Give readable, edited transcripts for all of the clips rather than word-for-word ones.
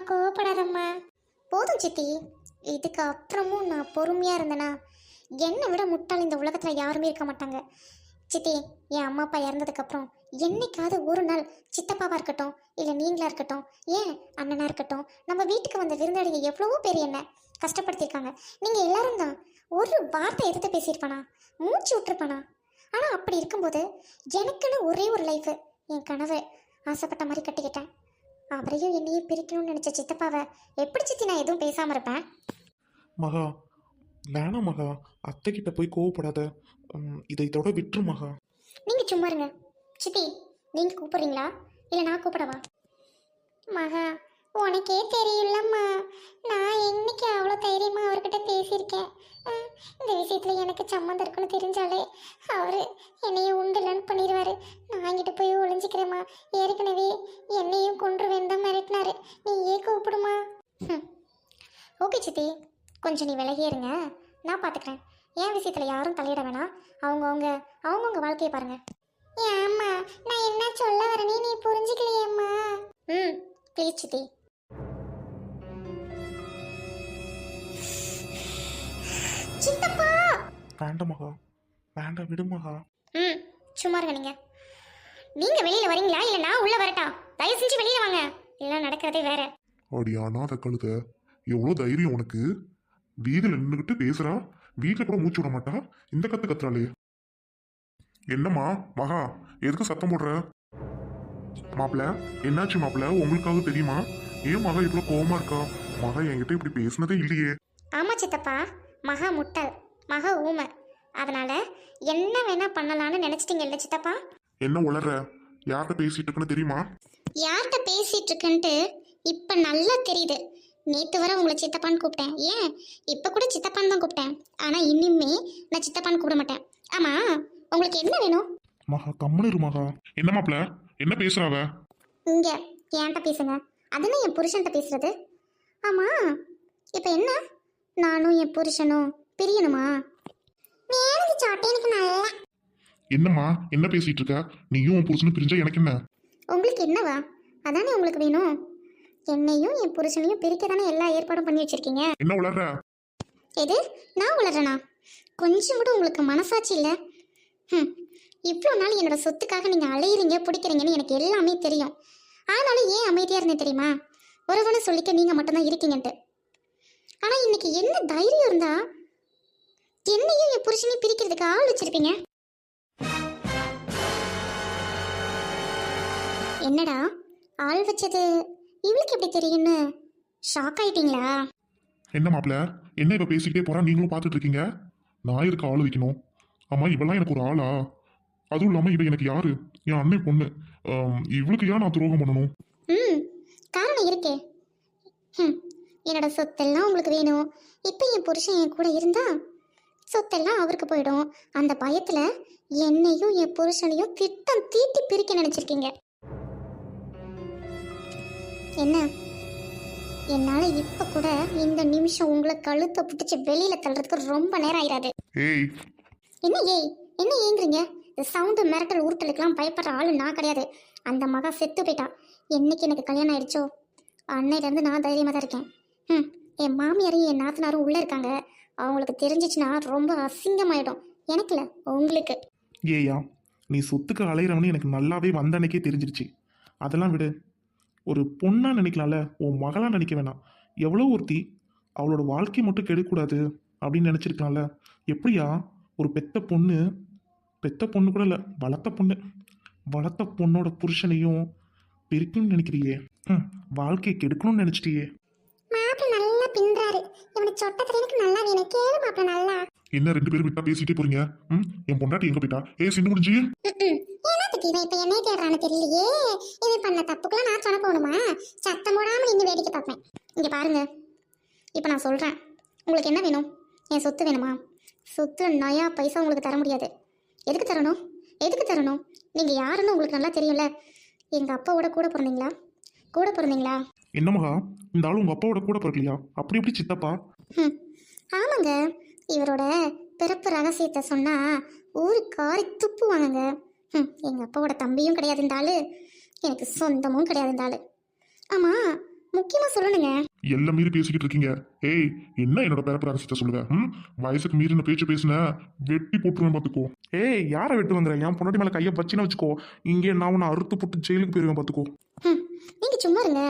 கோவப்படாதம்மா. போதும் சித்தி. இதுக்கு அப்புறமும் நான் பொறுமையா இருந்தேனா என்னை விட முட்டாள் இந்த உலகத்துல யாருமே இருக்க மாட்டாங்க. சித்தி, என் அம்மா அப்பா இறந்ததுக்கப்புறம் என்னைக்காவது ஒரு நாள் சித்தப்பாவா இருக்கட்டும், இல்லை நீங்களா இருக்கட்டும், ஏன் அண்ணனா இருக்கட்டும், நம்ம வீட்டுக்கு வந்த விருந்தாளிங்க எவ்வளவோ பேர் என்ன கஷ்டப்படுத்தியிருக்காங்க. நீங்கள் எல்லாரும் தான் ஒரு வார்த்தை எதிர்த்து பேசியிருப்பானா, மூச்சு விட்டுருப்பானா? ஆனால் அப்படி இருக்கும்போது எனக்குன்னு ஒரே ஒரு லைஃபு, என் கனவு ஆசைப்பட்ட மாதிரி கட்டிக்கிட்டேன். அவரையும் என்னையும் பிரிக்கணும்னு நினச்ச சித்தப்பாவை எப்படி சித்தி நான் எதுவும் பேசாமல் இருப்பேன்? மகா, வேணாம் மகா, அத்தை கிட்ட போய் கோவப்படாத. இதை இதோட விட்டுரு மகா. நீங்கள் சும்மா இருங்க. சித்தி, நீங்கள் கூப்பிட்றீங்களா இல்லை நான் கூப்பிடவா? மகா, உனக்கே தெரியும்லம்மா, நான் என்னைக்கு அவ்வளோ தைரியமாக அவர்கிட்ட பேசியிருக்கேன். இந்த விஷயத்தில் எனக்கு சம்மந்தம் இருக்குன்னு தெரிஞ்சாலே அவர் என்னையும் உண்டுலன்னு பண்ணிடுவார். நான் இங்கிட்ட போய் ஒளிஞ்சிக்கிறேம்மா. ஏற்கனவே என்னையும் கொன்றுவேன் தான் மிரட்டினாரு. நீ ஏன் கூப்பிடுமா? ஓகே சித்தி, கொஞ்சம் நீ விலகியே இருங்க, நான் பார்த்துக்கிறேன். என் விஷயத்தில் யாரும் தலையிட வேணாம். அவங்கவுங்க வாழ்க்கையை பாருங்கள். ஏம்மா, நான் என்ன சொல்ல வரேனே நீ புரிஞ்சுக்கலையேம்மா. ப்ளீஸ் சித்தி. சித்தப்பா, வேண்டாம் மகா, வேண்டாம், விடு மகா. சும்மா இருங்க. நீங்க வெளியில வரீங்களா இல்ல நான் உள்ள வரட்டா? தயவு செஞ்சு வெளியில வாங்க, இல்ல நடக்கிறதே வேற. அப்படியா அத கழுத, எவ்வளோ தைரியம் உனக்கு? வீதியில் நின்றுக்கிட்டு பேசுறா, வீட்டில் கூட மூச்சு விட மாட்டா, இந்த கத்து கத்துறாளே. என்னம்மா மகா, எதுக்கு சத்தம் போடுற? மாப்பிள்ள, என்னாச்சு மாப்பிள்ள? உங்களுக்காக தெரியுமா? ஏன் மகா இவ்வளோ கோவமா இருக்கா? மகா என்கிட்ட இப்படி பேசினதே இல்லையே. ஆமா சித்தப்பா, மகா முட்டாள், மகா ஊமை. அதனால என்ன வேணா பண்ணலான்னு நினைச்சிட்டீங்கல்ல சித்தப்பா? என்ன உளற? யார்கிட்ட பேசிட்டு இருக்குன்னு தெரியுமா? யார்கிட்ட பேசிட்டு இருக்குன்ட்டு இப்ப நல்லா தெரியுது. நேத்து வர உங்களை சித்தப்பான்னு கூப்பிட்டேன், ஏன் இப்ப கூட சித்தப்பான்னு தான் கூப்பிட்டேன். ஆனா இனிமே நான் சித்தப்பான்னு கூப்பிட மாட்டேன். ஆமா, உங்களுக்கு என்ன வேணும்? மகா கம்முனு இரு மகா. என்ன மாப்பிள்ள, என்ன பேசுறாவ? இங்க என்கிட்ட பேசுங்க, அதுன்னு என் புருஷன்கிட்ட பேசுறது. ஆமா, இப்ப என்ன நானும் என் புருஷனும் பிரியணுமா? எனக்கு நல்லா. என்னம்மா என்ன பேசிட்டு இருக்க? நீயும் உன் புருஷனும் பிரிஞ்சா எனக்கு என்ன? உங்களுக்கு என்னவா? அதானே உங்களுக்கு வேணும். என்னையும் என் புருஷனையும் பிரிக்க தானே எல்லா ஏற்பாடும் பண்ணி வச்சிருக்கீங்க. என்ன உளற? எது நான் உளறனா? கொஞ்சம் கூட உங்களுக்கு மனசாட்சி இல்லை. இவ்வளோ நாள் என்னோட சொத்துக்காக நீங்கள் அலையிறீங்க பிடிக்கிறீங்கன்னு எனக்கு எல்லாமே தெரியும். ஆனாலும் ஏன் அமைதியாக இருந்தேன் தெரியுமா? ஒருவனை சொல்லிக்க நீங்கள் மட்டும்தான் இருக்கீங்கன்ட்டு. ஆனால் இன்னைக்கு என்ன தைரியம் இருந்தா என்னையும் என் புருஷனையும் பிரிக்கிறதுக்கு ஆள் வச்சிருப்பீங்க? என்னடா ஆள் வச்சது இவளுக்கு எப்படி தெரியும்னு ஷாக் ஆயிட்டீங்களா? என்ன மாப்பிள்ள, என்ன இப்ப பேசிக்கிட்டே போறா, நீங்களும் பார்த்துட்டு இருக்கீங்க? நான் இருக்க ஆள் வைக்கணும். ஆமா, இவெல்லாம் எனக்கு ஒரு ஆளா? அதுவும் இல்லாம இவ எனக்கு யாரு? என் அண்ணன் பொண்ணு. இவளுக்கு ஏன் நான் துரோகம் பண்ணணும்? காரணம் இருக்கே. என்னோட சொத்தெல்லாம் உங்களுக்கு வேணும். இப்போ என் புருஷன் என் கூட இருந்தா சொத்தெல்லாம் அவருக்கு போயிடும். அந்த பயத்துல என்னையும் என் புருஷனையும் திட்டம் தீட்டி பிரிக்க நினைச்சிருக்கீங்க. என்ன, என்னால இப்ப கூட இந்த நிமிஷம் உங்களை கழுத்தை பிடிச்சி வெளியில தள்ளுறதுக்கு ரொம்ப நேரம் ஆயிராது. என்ன ஏங்குறீங்க? சவுண்டு மிரட்டல் உருட்டலுக்கெல்லாம் பயப்படுற ஆளு நான் கிடையாது. அந்த மகா செத்து போயிட்டா. என்னைக்கு எனக்கு கல்யாணம் ஆயிடுச்சோ அன்னையிலேருந்து நான் தைரியமாக தான் இருக்கேன். என் மாமியாரையும் என் நாத்தனாரும் உள்ளே இருக்காங்க. அவங்களுக்கு தெரிஞ்சிச்சுன்னா ரொம்ப அசிங்கமாயிடும். எனக்கு இல்லை, உங்களுக்கு. ஏயா, நீ சொத்துக்கு அலையிறவனு எனக்கு நல்லாவே வந்த அன்னைக்கே தெரிஞ்சிருச்சு. அதெல்லாம் விடு. ஒரு பொண்ணா நினைக்கலாம்ல, உன் மகளா நினைக்க வேணாம். எவ்வளோ ஒருத்தி அவளோட வாழ்க்கை மட்டும் கெடுக்கூடாது அப்படின்னு நினச்சிருக்கலாம்ல. எப்படியா ஒரு பெத்த பொண்ணு கூட இல்லை, வளர்த்த பொண்ணோட புருஷனையும் பிரிக்கணும்னு நினைக்கிறியே? வாழ்க்கையை கெடுக்கணும்னு நினைச்சிட்டியே. நல்லா பின்றாரு. இவனை சொட்டத்துல எனக்கு நல்லா வேணும். கேளு மாப்பிள்ள நல்லா. என்ன ரெண்டு பேரும் விட்டா பேசிட்டே போறீங்க? என் பொண்டாட்டி எங்க போயிட்டா? சின்ன முடிஞ்சு இவன் இப்ப என்னை தேடுறான்னு தெரியலையே. இவன் பண்ண தப்புக்கெல்லாம் நான் சொன்ன போகணுமா? சத்தம் போடாம நின்று வேடிக்கை பார்ப்பேன். இங்க பாருங்க, இப்ப நான் சொல்றேன், உங்களுக்கு என்ன வேணும்? என் சொத்து வேணுமா? சொத்து நயா பைசா உங்களுக்கு தர முடியாது. எதுக்கு தரணும்? நீங்க யாருன்னு உங்களுக்கு நல்லா தெரியும்ல. எங்க அப்பாவோட கூட பிறந்தீங்களா? என்ன மகா, இந்த ஆளு உங்க அப்பாவோட கூட பிறக்கலையா? அப்படி எப்படி சித்தப்பா? ஆமாங்க, இவரோட பிறப்பு ரகசியத்தை சொன்னா ஊரு காரி துப்புவாங்க. எங்க அப்பாவோட தம்பியும் கிடையாது இந்த ஆளு, எனக்கு சொந்தமும் கிடையாது இந்த ஆளு. ஆமா, முக்கியமாக சொல்லணுங்க. எல்லாம் மீறி பேசிக்கிட்டு இருக்கீங்க. ஏய், என்ன என்னோட பேரப்பு ரகசியத்தை சொல்லுவ? வயசுக்கு மீறின பேச்சு பேசுன, வெட்டி போட்டுருவேன் பார்த்துக்கோ. ஏய், யாரை வெட்டு வந்துற? என் பொண்டாட்டி மேலே கையை வச்சுன்னு வச்சுக்கோ, இங்கே நான் உன்னை அறுத்து போட்டு ஜெயிலுக்கு போயிருவேன் பார்த்துக்கோ. நீங்கள் சும்மா இருங்க.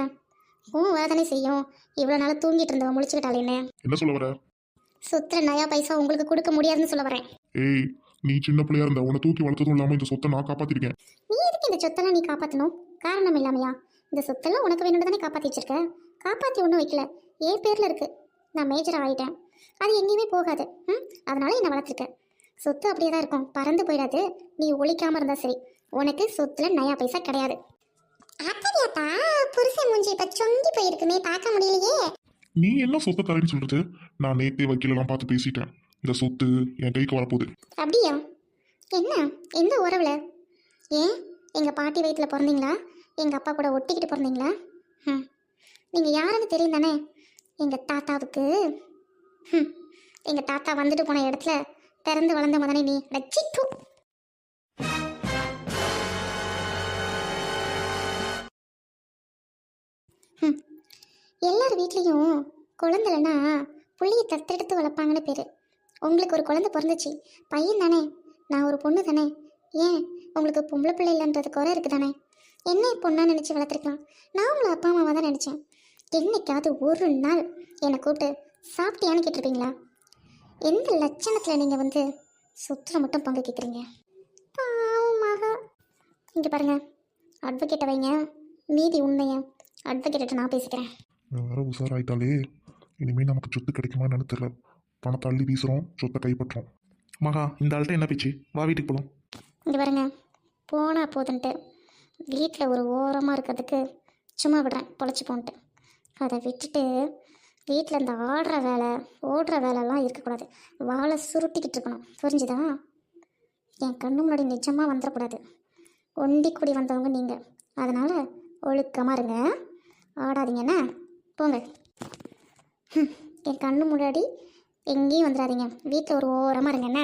உன் வேதனை செய்யும். இவ்வளோ நாள் தூங்கிட்டு இருந்தவன் முழிச்சுக்கிட்டாலேன்னு. என்ன சொல்ல வர? சொத்துல நயா பைசா உங்களுக்கு கொடுக்க முடியாதுன்னு சொல்ல வரேன். ஏய், நீ சின்ன பிள்ளையா இருந்த உன்னை தூக்கி வளர்த்ததும் இல்லாம இந்த சொத்தை நான் காப்பாத்திருக்கேன். நீ எதுக்கு இந்த சொத்தெல்லாம் நீ காப்பாற்றணும்? காரணம் இல்லாமையா? இந்த சொத்தெல்லாம் உனக்கு வேணும்னு தானே காப்பாற்றி வச்சிருக்க. காப்பாற்றி ஒன்றும் வைக்கல, என் பேரில் இருக்குது. நான் மேஜராக ஆகிட்டேன், அது எங்கேயுமே போகாது. அதனால என்னை வளர்த்துருக்க. சொத்து அப்படியே தான் இருக்கும், பறந்து போயிடாது. நீ ஒழிக்காமல் இருந்தால் சரி. உனக்கு சொத்துல நயா பைசா கிடையாது. அப்படியாப்பா? புருஷன் மூஞ்சி இப்போ சொங்கி போயிருக்குமே, பார்க்க முடியலையே. நீ என்ன சொத்தை தரேன்னு சொல்றது? நான் நேத்தே வக்கீலெல்லாம் பார்த்து பேசிட்டேன். இந்த சொத்து என் கைக்கு வரப்போகுது. அப்படியா? என்ன, எந்த உறவுல? ஏன் எங்கள் பாட்டி வயிற்றில் பிறந்தீங்களா? எங்கள் அப்பா கூட ஒட்டிக்கிட்டு பிறந்தீங்களா? நீங்கள் யாருன்னு தெரியும் தானே? எங்கள் தாத்தாவுக்கு எங்கள் தாத்தா வந்துட்டு போன இடத்துல பிறந்து வளர்ந்த மதனே நீ. ரச்சிட்டு எல்லார் வீட்லேயும் குழந்தைலன்னா புள்ளியை தத்தெடுத்து வளர்ப்பாங்கன்னு பேர். உங்களுக்கு ஒரு குழந்தை பிறந்துச்சு, பையன் தானே. நான் ஒரு பொண்ணு தானே. ஏன் உங்களுக்கு பொம்பளை பிள்ளை இல்லைன்றது குறை இருக்குது தானே? என்ன பொண்ணா நினச்சி வளர்த்துருக்கலாம். நான் உங்களை அப்பா அம்மாவாக தான் நினச்சேன். என்னைக்காவது ஒரு நாள் என்னை கூப்பிட்டு சாப்பிட்டியான்னு கேட்டிருப்பீங்களா? எந்த லட்சணத்தில் நீங்கள் வந்து சொத்துல மட்டும் பங்கு கேட்குறீங்க? பாவமாக. இங்கே பாருங்கள், அட்வொகேட்டை வைங்க, மீதி உண்மையை அட்வொகேட்ட நான் பேசிக்கிறேன். வேற உஷாராயிட்டாலே இனிமேல் நமக்கு சொத்து கிடைக்குமா என்னன்னு தெரியல. பணத்தை அள்ளி வீசுறோம், சொத்தை கைப்பற்றோம். மகா, இந்த ஆள்கிட்ட என்ன பேச்சு? வா வீட்டுக்கு போகலாம். இங்கே பாருங்க, போனால் போதுன்ட்டு வீட்டில் ஒரு ஓரமாக இருக்கிறதுக்கு சும்மா விடுறேன், பொழைச்சி போன்ட்டு. அதை விட்டுட்டு வீட்டில் இந்த ஆடுற வேலை ஓடுற வேலைலாம் இருக்கக்கூடாது. வாழை சுருட்டிக்கிட்டு இருக்கணும், புரிஞ்சுதா? என் கண்ணு முன்னாடி நிஜமாக வந்துடக்கூடாது. ஒண்டி கூடி வந்தவங்க நீங்கள். அதனால் ஒழுக்கமாக இருங்க, ஆடாதீங்கண்ணா. போங்க, என் கண்ணு முன்னாடி எங்கேயும் வந்துடாதீங்க. வீட்டில் ஒரு ஓரமாக இருங்கண்ணா.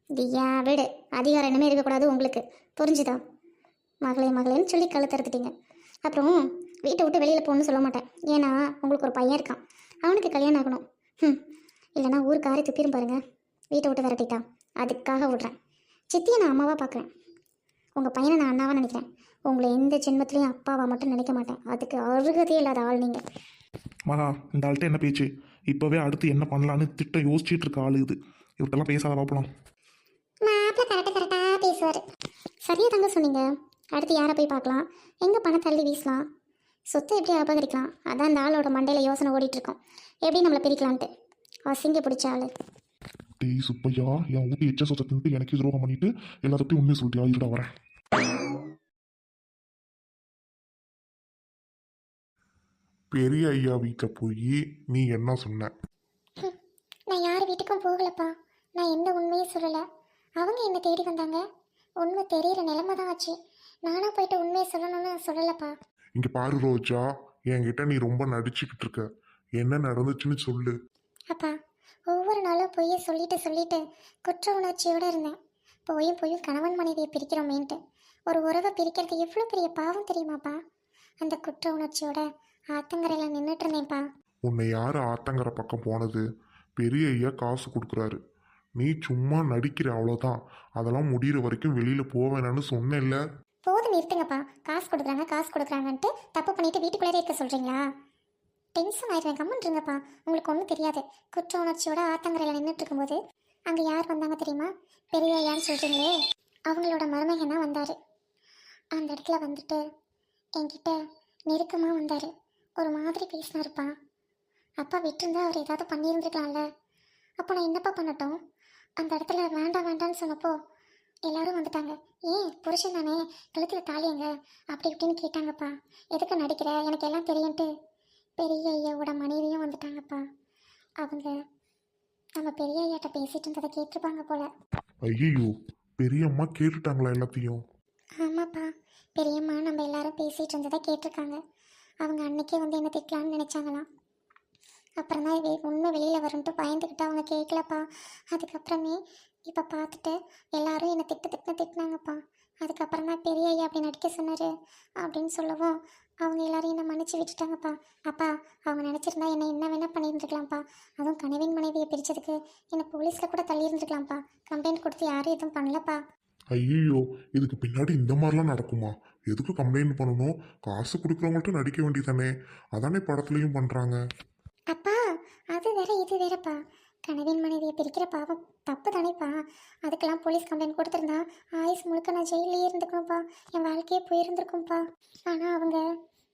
இது ஏன் வீடு, அதிகாரம் என்னமே இருக்கக்கூடாது உங்களுக்கு, புரிஞ்சுதா? மகளேன்னு சொல்லி கழுத்தறுத்துட்டீங்க. அப்புறம் வீட்டை விட்டு வெளியில் போகணுன்னு சொல்ல மாட்டேன். ஏன்னா உங்களுக்கு ஒரு பையன் இருக்கான், அவனுக்கு கல்யாணம் ஆகணும். இல்லைனா ஊருக்கு ஆறி துப்பிரும் பாருங்க. வீட்டை விட்டு விரட்டிட்டான், அதுக்காக விட்றேன். சித்தியை நான் அம்மாவாக பார்க்குறேன், உங்கள் பையனை நான் அண்ணாவாக நினைக்கிறேன். உங்களை எந்த ஜென்மத்திலையும் அப்பாவாக மட்டும் நினைக்க மாட்டேன். அதுக்கு அருகதையே இல்லாத ஆள் நீங்கள். மகா, இந்த ஆள்கிட்ட என்ன பேச்சு? இப்போவே அடுத்து என்ன பண்ணலான்னு திட்டம் யோசிச்சுட்டு இருக்க ஆளு இது. இவர்கிட்டலாம் பேசாத, பார்ப்பலாம். மாப்பிள்ள கரெக்டாக பேசுவார். சரியாக தாங்க சொன்னீங்க. அடுத்து யாரை போய் பார்க்கலாம், எங்கே பணம் தள்ளி வீசலாம், சொத்தை எப்படி அபகரிக்கலாம், அதான் அந்த ஆளோட மண்டையில் யோசனை ஓடிட்டுருக்கோம். எப்படி நம்மளை பிரிக்கலான்ட்டு. அசிங்க பிடிச்ச ஆள். டேய் சுப்பையா, என் ஊட்டி எச்ச சொத்தை தின்ட்டு எனக்கு துரோகம் பண்ணிட்டு எல்லாத்தையும் உண்மையை சொல்லிட்டியா? இருடா வரேன். பெரிய ஐயா வீட்டை போய் நீ என்ன சொன்ன? நான் யார் வீட்டுக்கும் போகலப்பா. நான் எந்த உண்மையும் சொல்லலை. அவங்க என்னை தேடி வந்தாங்க. உண்மை தெரியற நிலைமை தான் ஆச்சு. நானாக போயிட்டு உண்மையை சொல்லணும்னு சொல்லலப்பா. இங்க பாரு ரோஜா, என்கிட்ட நீ ரொம்ப நடிச்சுக்கிட்டு இருக்க. என்ன நடந்துச்சுன்னு சொல்லு. அப்பா, ஒவ்வொரு நாளும் பொய்யை சொல்லிட்டு குற்ற உணர்ச்சியோடு இருந்தேன். போயும் கணவன் மனைவியை பிரிக்கிறோமேன்ட்டு. ஒரு உறவை பிரிக்கிறது எவ்வளோ பெரிய பாவம் தெரியுமாப்பா? அந்த குற்ற உணர்ச்சியோட ஆத்தங்கரையில் நின்றுட்டு இருந்தேன்ப்பா. உன்னை யார் ஆத்தங்கரை பக்கம் போனது? பெரிய ஐயா காசு கொடுக்குறாரு, நீ சும்மா நடிக்கிற, அவ்வளோதான். அதெல்லாம் முடிகிற வரைக்கும் வெளியில் போவேனான்னு சொன்னேன்ல. போதும் நிறுத்துங்கப்பா. காசு கொடுக்குறாங்கன்ட்டு தப்பு பண்ணிட்டு வீட்டுக்குள்ளே இருக்க சொல்கிறீங்களா? டென்ஷன் ஆயிடுவேன், கம்மன் இருங்கப்பா. உங்களுக்கு ஒன்றும் தெரியாது. குற்ற உணர்ச்சியோட ஆத்தங்கரையில் நின்றுட்டு இருக்கும்போது அங்கே யார் வந்தாங்க தெரியுமா? பெரிய ஐயான்னு சொல்கிறீங்களே, அவங்களோட மருமகன் தான் வந்தார். அந்த இடத்துல வந்துட்டு என்கிட்ட நெருக்கமாக வந்தார். ஒரு மாதிரி பேசினாருப்பா. அப்பா விட்டுருந்தா அவர் ஏதாவது பண்ணியிருந்துருக்கலாம்ல. அப்போ நான் என்னப்பா பண்ணட்டும்? அந்த இடத்துல வேண்டான்னு சொன்னப்போ எல்லாரும் வந்துட்டாங்க. ஏன் புருஷன் தானே, கழுத்தில் தாலியங்க அப்படி இப்படின்னு கேட்டாங்கப்பா. எதுக்கு நடிக்கிற, எனக்கு எல்லாம் தெரியும்ட்டு பெரிய ஐயாவோட மனைவியும் வந்துட்டாங்கப்பா. அவங்க நம்ம பெரிய ஐயாட்ட பேசிட்டு இருந்ததை கேட்டிருப்பாங்க போல. ஐயோ, பெரியம்மா கேட்டுட்டாங்களா எல்லாத்தையும்? ஆமாப்பா, பெரியம்மா நம்ம எல்லாரும் பேசிகிட்டு இருந்ததை கேட்டிருக்காங்க. அவங்க அன்னைக்கே வந்து என்ன திட்டலான்னு நினச்சாங்களாம். அப்புறம் தான் உண்மை வெளியில் வரும்ட்டு பயந்துக்கிட்டு அவங்க கேட்கலப்பா. அதுக்கப்புறமே இப்போ பார்த்துட்டு எல்லாரும் என்னை திட்டினாங்கப்பா. அதுக்கப்புறம் தான் பெரிய ஐயா அப்படி நடிக்க சொன்னார் அப்படின்னு சொல்லவும் அவங்க எல்லாரையும் என்னை மன்னிச்சு விட்டுட்டாங்கப்பா. அப்பா, அவங்க நினச்சிருந்தா என்னை என்ன வேணால் பண்ணியிருந்துருக்கலாம்ப்பா. அதுவும் கணவன் மனைவியை பிரித்ததுக்கு என்னை போலீஸில் கூட தள்ளியிருந்துருக்கலாம்ப்பா. கம்ப்ளைண்ட் கொடுத்து யாரும் எதுவும் பண்ணலப்பா. ஐயோ, இதுக்கு பின்னாடி இந்த மாதிரிலாம் நடக்குமா? எதுக்கு கம்ப்ளைண்ட் பண்ணணும்? காசு கொடுக்குறவங்கள்ட்ட நடிக்க வேண்டியதானே? அதானே படத்துலையும் பண்ணுறாங்க. அப்பா, அது வேற இது வேறப்பா. கணவன் மனைவியை பிரிக்கிற பாவம் தப்பு தானேப்பா. அதுக்கெல்லாம் போலீஸ் கம்ப்ளைண்ட் கொடுத்துருந்தா ஆயுஸ் முழுக்க நான் ஜெயிலே இருந்துக்கணும்ப்பா. என் வாழ்க்கையே போயிருந்துருக்கும்ப்பா. ஆனால் அவங்க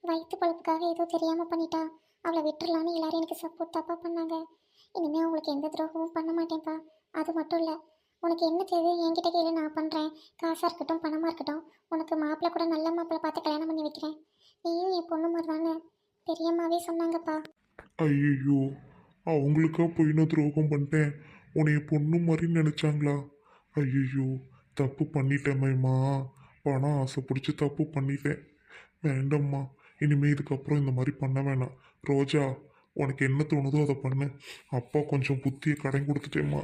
வயிற்று பழப்புக்காக ஏதோ தெரியாமல் பண்ணிட்டா. அவளை விட்டுறலான்னு எல்லாரும் எனக்கு சப்போர்ட் தப்பாக பண்ணாங்க. இனிமேல் அவங்களுக்கு எந்த துரோகமும் பண்ண மாட்டேன்ப்பா. அது மட்டும் இல்லை, உனக்கு என்ன தேவை என்கிட்ட கேளு, நான் பண்ணுறேன். காசாக இருக்கட்டும், பணமாக இருக்கட்டும். உனக்கு மாப்பிள்ளை கூட நல்ல மாப்பிள்ளை பார்த்து கல்யாணம் பண்ணி வைக்கிறேன். நீயும் என் பொண்ணு மாதிரி தானே பெரியம்மாவே சொன்னாங்கப்பா. ஐயோ, அவங்களுக்கா போய் நான் துரோகம் பண்ணிட்டேன். உன்னைய பொண்ணு மாதிரி நினைச்சாங்களா? ஐயோ, தப்பு பண்ணிட்டேம்மா. பணம் ஆசை பிடிச்சி தப்பு பண்ணிட்டேன். வேண்டாம்மா, இனிமே இதுக்கப்புறம் இந்த மாதிரி பண்ண வேணாம். ரோஜா, உனக்கு என்ன தோணுதோ அதை பண்ணு. அப்பா கொஞ்சம் புத்தியை கடன் கொடுத்துட்டேம்மா.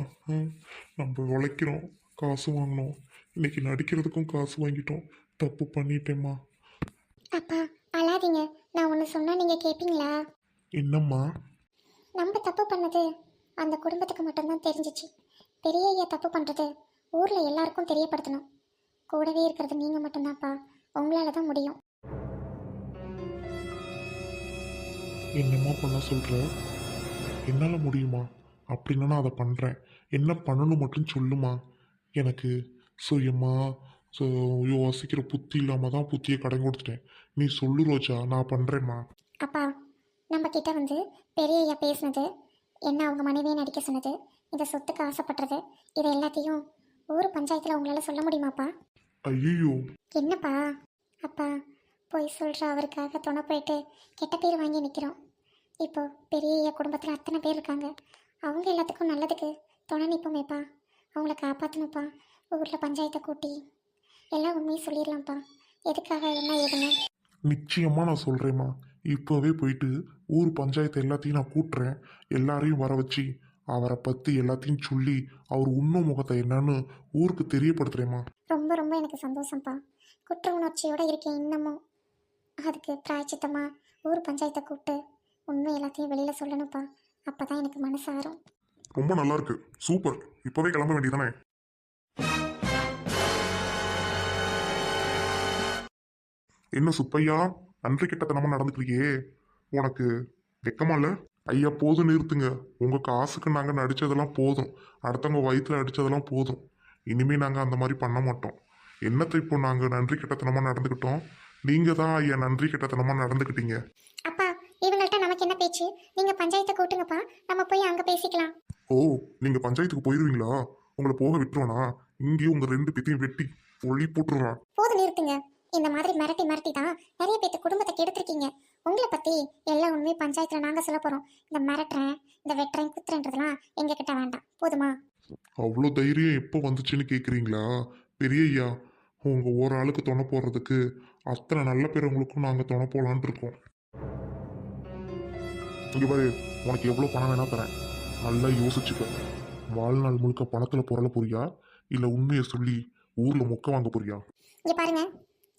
நம்ம உழைக்கிறோம், காசு வாங்கினோம். இன்னைக்கு நடிக்கிறதுக்கும் காசு வாங்கிட்டோம். தப்பு பண்ணிட்டேம்மா. அப்பா, அழாதீங்க. நான் ஒன்று சொன்னால் நீங்கள் கேட்பீங்களா? என்னம்மா? நம்ம தப்பு பண்ணது அந்த குடும்பத்துக்கு மட்டும்தான் தெரிஞ்சிச்சு. பெரிய ஐயா தப்பு பண்ணுறது ஊரில் எல்லாருக்கும் தெரியப்படுத்தணும். கூடவே இருக்கிறது நீங்கள் மட்டும்தான்ப்பா. உங்களால் தான் முடியும். என்னம்மா பண்ண சொல்கிற? என்னால் முடியுமா? அப்படின்னா நான் அதை பண்ணுறேன். என்ன பண்ணணும் மட்டும் சொல்லுமா. எனக்கு சுயமாக யோசிக்கிற புத்தி இல்லாமல் தான் புத்தியை கடன் கொடுத்துட்டேன். நீ சொல்லு ரோஜா, நான் பண்ணுறேம்மா. அப்பா, நம்ம கிட்ட வந்து பெரிய ஐயா பேசுனது, என்ன அவங்க மனைவியை நடிக்க சொன்னது, இந்த சொத்துக்கு ஆசைப்படுறது, இது எல்லாத்தையும் ஊர் பஞ்சாயத்தில் உங்களால் சொல்ல முடியுமாப்பா? ஐயோ, என்னப்பா? அப்பா, பொய் சொல்கிற அவருக்காக துணை போயிட்டு கெட்ட பேர் வாங்கி நிற்கிறோம். இப்போ பெரிய ஐயா குடும்பத்தில் அத்தனை பேர் இருக்காங்க. அவங்க எல்லாத்துக்கும் நல்லதுக்கு துணை நிற்போமேப்பா. அவங்கள காப்பாற்றணும்ப்பா. ஊரில் பஞ்சாயத்தை கூட்டி எல்லாம் உண்மையை சொல்லிடலாம்ப்பா. எதுக்காக என்ன ஏதுன்னு. நிச்சயமாக நான் சொல்கிறேம்மா. இப்போவே போயிட்டு ஊர் பஞ்சாயத்து எல்லாத்தையும் நான் கூட்டுறேன். எல்லாரையும் வர வச்சு அவரை பற்றி எல்லாத்தையும் சொல்லி அவர் உண்மை முகத்தை என்னன்னு ஊருக்கு தெரியப்படுத்துகிறேம்மா. ரொம்ப ரொம்ப எனக்கு சந்தோஷம்ப்பா. குற்ற உணர்ச்சியோடு இருக்கேன் இன்னமும். அதுக்கு பிராய்ச்சித்தமா ஊர் பஞ்சாயத்தை கூப்பிட்டு உண்மை எல்லாத்தையும் வெளியில் சொல்லணும்ப்பா. அப்போ தான் எனக்கு மனசு ஆறும். ரொம்ப நல்லா இருக்கு, சூப்பர். இப்போவே கிளம்ப வேண்டியதானே? என்ன சுப்பையா, நன்றி கிட்டத்தனமா நடந்துக்கிறியே. உனக்கு வெக்கமா இல்ல? ஐயா போதும், நிறுத்துங்க. உங்க காசுக்கு நாங்க நடிச்சதெல்லாம் போதும். அடுத்தவங்க வயிற்றுல அடிச்சதெல்லாம் போதும். இனிமே நாங்க அந்த மாதிரி பண்ண மாட்டோம். என்னத்தை இப்போ நாங்க நன்றி கிட்டத்தனமா நடந்துக்கிட்டோம். நீங்க தான் ஐயா நன்றி கிட்டத்தனமா நடந்துக்கிட்டீங்க. அப்பா, இவங்கள்ட்ட நமக்கு என்ன பேச்சு? நீங்கள் பஞ்சாயத்தை கூட்டுங்கப்பா, நம்ம போய் அங்கே பேசிக்கலாம். ஓ, நீங்க பஞ்சாயத்துக்கு போயிருவீங்களா? உங்களை போக விட்டுருவானா? இங்கேயும் உங்க ரெண்டு பேத்தையும் வெட்டி ஒளி போட்டுருவான். போதும், நிறுத்துங்க. இந்த மாதிரி மிரட்டி மிரட்டி தான் நிறைய பேர்த்து குடும்பத்தை கெடுத்துருக்கீங்க. உங்களை பற்றி எல்லா உண்மையும் பஞ்சாயத்தில் நாங்கள் சொல்ல போகிறோம். இந்த மிரட்டுறேன், இந்த வெட்டுறேன், குத்துறேன்றதுலாம் எங்ககிட்ட வேண்டாம். போதுமா? அவ்வளோ தைரியம் எப்போ வந்துச்சுன்னு கேட்குறீங்களா? பெரிய ஐயா, உங்க ஒரு ஆளுக்கு துணை போடுறதுக்கு அத்தனை நல்ல பேரவங்களுக்கும் நாங்கள் துணை போகலான் இருக்கோம். இங்கே பாரு, உனக்கு எவ்வளோ பணம் வேணா தரேன். நல்லா யோசிச்சுக்க. வாழ்நாள் முழுக்க பணத்தில் புரள போறியா, இல்லை உண்மையை சொல்லி ஊரில் மொக்க வாங்க போறியா? இங்கே பாருங்க,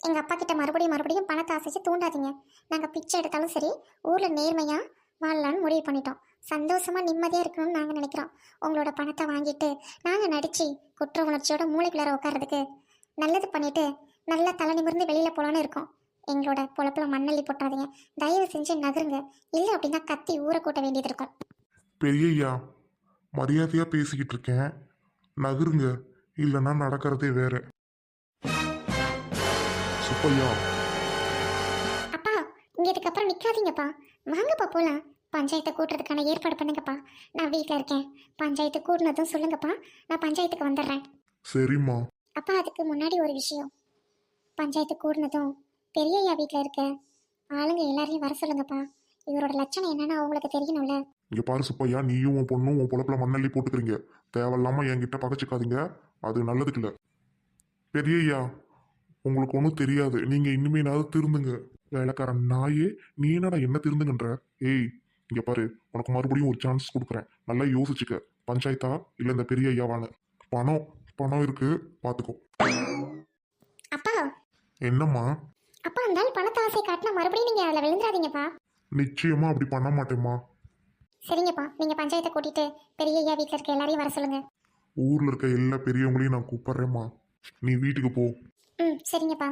எங்கள் அப்பா கிட்ட மறுபடியும் பணத்தை ஆசைச்சு தூண்டாதீங்க. நாங்கள் பிச்சை எடுத்தாலும் சரி, ஊரில் நேர்மையாக வாழலான்னு முடிவு பண்ணிட்டோம். சந்தோஷமாக நிம்மதியாக இருக்கணும்னு நாங்கள் நினைக்கிறோம். உங்களோட பணத்தை வாங்கிட்டு நாங்கள் நடித்து குற்ற உணர்ச்சியோட மூளைக்குள்ளார உட்கார்றதுக்கு நல்லது பண்ணிட்டு நல்லா தலை நிமிர்ந்து வெளியில் போகலான்னு இருக்கோம். எங்களோட பொழப்புல மண்ணள்ளி போட்டாதீங்க. தயவு செஞ்சு நகருங்க. இல்லை அப்படின்னா கத்தி ஊரை கூட்ட வேண்டியது இருக்கும். பெரிய ஐயா, மரியாதையாக பேசிக்கிட்டு இருக்கேன். நகருங்க, இல்லைன்னா நடக்கிறதே வேற. சுப்பையா, அப்பா, இங்கே இதுக்கப்புறம் நிற்காதீங்கப்பா. வாங்கப்பா போகலாம். பஞ்சாயத்தை கூட்டுறதுக்கான ஏற்பாடு பண்ணுங்கப்பா. நான் வீட்டில் இருக்கேன். பஞ்சாயத்து கூட்டினதும் சொல்லுங்கப்பா. நான் பஞ்சாயத்துக்கு வந்துடுறேன். சரிம்மா. அப்பா, அதுக்கு முன்னாடி ஒரு விஷயம். பஞ்சாயத்து கூடினதும் பெரிய ஐயா வீட்டில் இருக்க ஆளுங்க எல்லாரையும் வர சொல்லுங்கப்பா. இவரோட லட்சணம் என்னன்னு அவங்களுக்கு தெரியணும்ல. இங்க பாரு சுப்பையா, நீயும் உன் பொண்ணும் உன் பொழப்புல மண்ணள்ளி போட்டுக்கிறீங்க. தேவையில்லாம என்கிட்ட பகச்சிக்காதீங்க. அது நல்லதுக்கு இல்லை. பெரிய ஐயா, உங்களுக்கு ஒன்றும் தெரியாது. நீங்க இனிமேனாவது திருந்துங்க. வேலைக்காரன் நாயே, நீ என்னடா என்ன திருந்துங்கன்ற? ஏய், இங்க பாரு, உனக்கு மறுபடியும் ஒரு சான்ஸ் கொடுக்குறேன். நல்லா யோசிச்சுக்க. பஞ்சாயத்தா இல்லை இந்த பெரிய ஐயாவான்னு. பணம் பணம் இருக்கு, பார்த்துக்கோ. அப்பா, என்னம்மா? அப்பா அந்த ஆள் பணத்தை ஆசை காட்டினா மறுபடியும் நீங்கள் அதில் விழுந்துடாதீங்கப்பா. நிச்சயமா அப்படி பண்ண மாட்டேம்மா. சரிங்கப்பா, நீங்கள் பஞ்சாயத்தை கூட்டிட்டு பெரிய ஐயா வீட்டில் இருக்க எல்லாரையும் வர சொல்லுங்க. ஊர்ல இருக்க எல்லா பெரியவங்களையும் நான் கூப்பிடுறேம்மா. நீ வீட்டுக்கு போ. ம் சரிங்கப்பா.